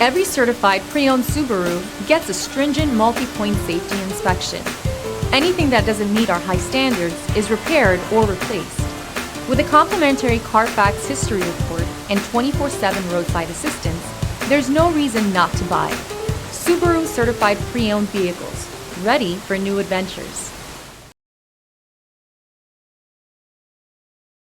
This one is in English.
Every certified pre-owned Subaru gets a stringent multi-point safety inspection. Anything that doesn't meet our high standards is repaired or replaced. With a complimentary Carfax history report and 24/7 roadside assistance, there's no reason not to buy. Subaru certified pre-owned vehicles, ready for new adventures.